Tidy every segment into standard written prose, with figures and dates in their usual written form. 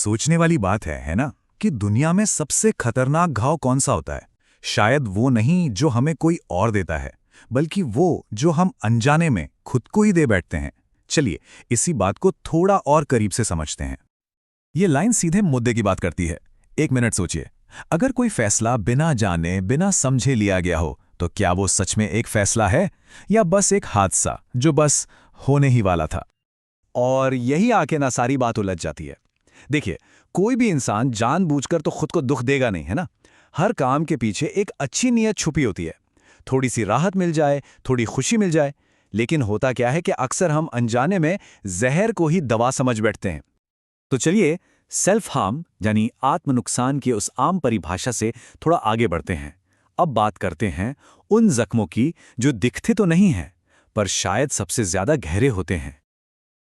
सोचने वाली बात है ना, कि दुनिया में सबसे खतरनाक घाव कौन सा होता है। शायद वो नहीं जो हमें कोई और देता है, बल्कि वो जो हम अनजाने में खुद को ही दे बैठते हैं। चलिए इसी बात को थोड़ा और करीब से समझते हैं। ये लाइन सीधे मुद्दे की बात करती है। एक मिनट सोचिए, अगर कोई फैसला बिना जाने बिना समझे लिया गया हो तो क्या वो सच में एक फैसला है या बस एक हादसा जो बस होने ही वाला था। और यही आके ना सारी बात उलझ जाती है। देखिए, कोई भी इंसान जानबूझकर तो खुद को दुख देगा नहीं, है ना। हर काम के पीछे एक अच्छी नीयत छुपी होती है, थोड़ी सी राहत मिल जाए, थोड़ी खुशी मिल जाए। लेकिन होता क्या है कि अक्सर हम अनजाने में जहर को ही दवा समझ बैठते हैं। तो चलिए सेल्फ हार्म यानी आत्म नुकसान की उस आम परिभाषा से थोड़ा आगे बढ़ते हैं। अब बात करते हैं उन जख्मों की जो दिखते तो नहीं हैं पर शायद सबसे ज्यादा गहरे होते हैं।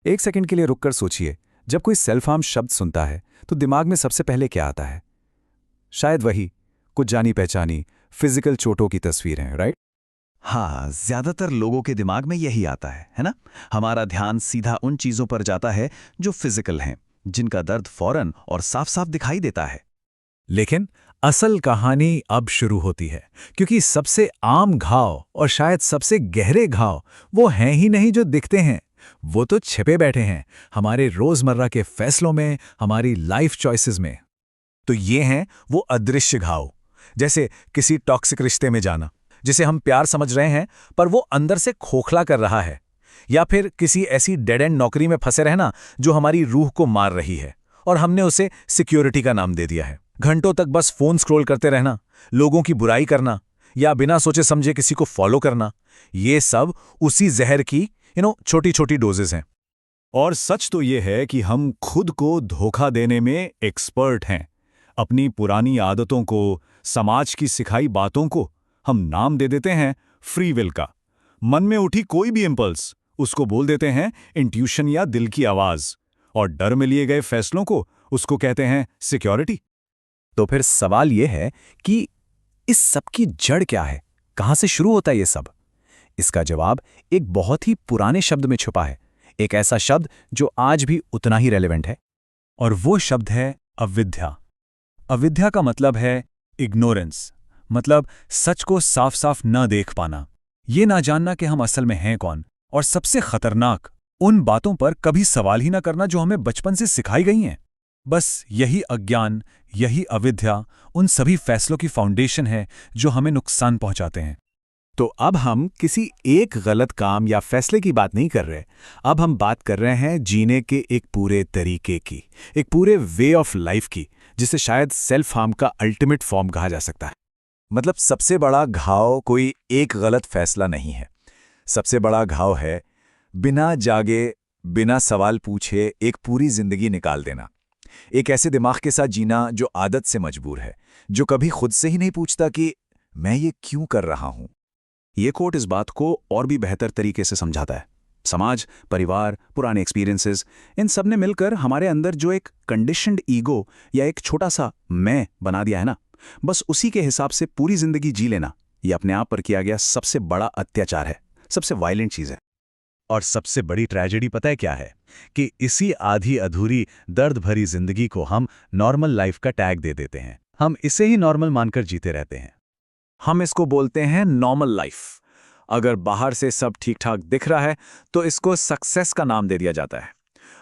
एक सेकंड के लिए रुककर सोचिए, जब कोई सेल्फ हार्म शब्द सुनता है तो दिमाग में सबसे पहले क्या आता है? शायद वही कुछ जानी पहचानी फिजिकल चोटों की तस्वीरें, राइट? हाँ, ज्यादातर लोगों के दिमाग में यही आता है ना। हमारा ध्यान सीधा उन चीजों पर जाता है जो फिजिकल हैं, जिनका दर्द फौरन और साफ साफ दिखाई देता है। लेकिन असल कहानी अब शुरू होती है, क्योंकि सबसे आम घाव और शायद सबसे गहरे घाव वो हैं ही नहीं जो दिखते हैं, वो तो छिपे बैठे हैं हमारे रोजमर्रा के फैसलों में, हमारी लाइफ चॉइसेस में। तो ये हैं वो अदृश्य घाव, जैसे किसी टॉक्सिक रिश्ते में जाना जिसे हम प्यार समझ रहे हैं पर वो अंदर से खोखला कर रहा है, या फिर किसी ऐसी डेड एंड नौकरी में फंसे रहना जो हमारी रूह को मार रही है और हमने उसे सिक्योरिटी का नाम दे दिया है। घंटों तक बस फोन स्क्रॉल करते रहना, लोगों की बुराई करना या बिना सोचे समझे किसी को फॉलो करना, ये सब उसी जहर की छोटी छोटी डोजेस हैं। और सच तो ये है कि हम खुद को धोखा देने में एक्सपर्ट हैं। अपनी पुरानी आदतों को, समाज की सिखाई बातों को हम नाम दे देते हैं फ्री विल का। मन में उठी कोई भी इंपल्स, उसको बोल देते हैं इंट्यूशन या दिल की आवाज, और डर में लिए गए फैसलों को उसको कहते हैं सिक्योरिटी। तो फिर सवाल यह है कि इस सब की जड़ क्या है? कहां से शुरू होता है ये सब? इसका जवाब एक बहुत ही पुराने शब्द में छुपा है, एक ऐसा शब्द जो आज भी उतना ही रेलेवेंट है, और वो शब्द है अविद्या। अविद्या का मतलब है इग्नोरेंस, मतलब सच को साफ साफ न देख पाना, ये ना जानना कि हम असल में हैं कौन, और सबसे खतरनाक उन बातों पर कभी सवाल ही ना करना जो हमें बचपन से सिखाई गई हैं। बस यही अज्ञान, यही अविद्या उन सभी फैसलों की फाउंडेशन है जो हमें नुकसान पहुंचाते हैं। तो अब हम किसी एक गलत काम या फैसले की बात नहीं कर रहे, अब हम बात कर रहे हैं जीने के एक पूरे तरीके की, एक पूरे वे ऑफ लाइफ की, जिसे शायद सेल्फ हार्म का अल्टीमेट फॉर्म कहा जा सकता है। मतलब सबसे बड़ा घाव कोई एक गलत फैसला नहीं है, सबसे बड़ा घाव है बिना जागे, बिना सवाल पूछे एक पूरी जिंदगी निकाल देना। एक ऐसे दिमाग के साथ जीना जो आदत से मजबूर है, जो कभी खुद से ही नहीं पूछता कि मैं ये क्यों कर रहा हूं। ये कोट इस बात को और भी बेहतर तरीके से समझाता है। समाज, परिवार, पुराने एक्सपीरियंसेस, इन सब ने मिलकर हमारे अंदर जो एक कंडीशन्ड ईगो या एक छोटा सा मैं बना दिया है ना, बस उसी के हिसाब से पूरी जिंदगी जी लेना, ये अपने आप पर किया गया सबसे बड़ा अत्याचार है, सबसे वायलेंट चीज है। और सबसे बड़ी ट्रेजेडी पता है क्या है? कि इसी आधी अधूरी दर्द भरी जिंदगी को हम नॉर्मल लाइफ का टैग दे देते हैं। हम इसे ही नॉर्मल मानकर जीते रहते हैं। हम इसको बोलते हैं नॉर्मल लाइफ। अगर बाहर से सब ठीक ठाक दिख रहा है तो इसको सक्सेस का नाम दे दिया जाता है,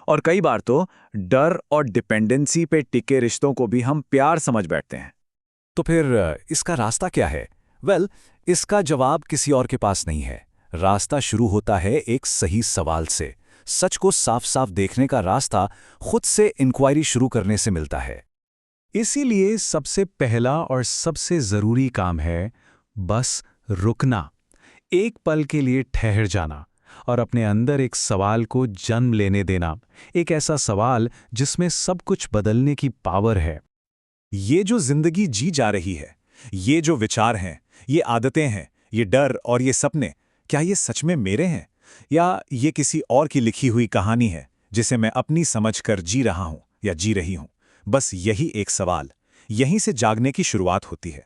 और कई बार तो डर और डिपेंडेंसी पे टिके रिश्तों को भी हम प्यार समझ बैठते हैं। तो फिर इसका रास्ता क्या है? इसका जवाब किसी और के पास नहीं है। रास्ता शुरू होता है एक सही सवाल से। सच को साफ साफ देखने का रास्ता खुद से इंक्वायरी शुरू करने से मिलता है। इसीलिए सबसे पहला और सबसे जरूरी काम है बस रुकना, एक पल के लिए ठहर जाना और अपने अंदर एक सवाल को जन्म लेने देना। एक ऐसा सवाल जिसमें सब कुछ बदलने की पावर है। ये जो जिंदगी जी जा रही है, ये जो विचार हैं, ये आदतें हैं, ये डर और ये सपने, क्या ये सच में मेरे हैं या ये किसी और की लिखी हुई कहानी है जिसे मैं अपनी समझ कर जी रहा हूं या जी रही हूं? बस यही एक सवाल, यहीं से जागने की शुरुआत होती है।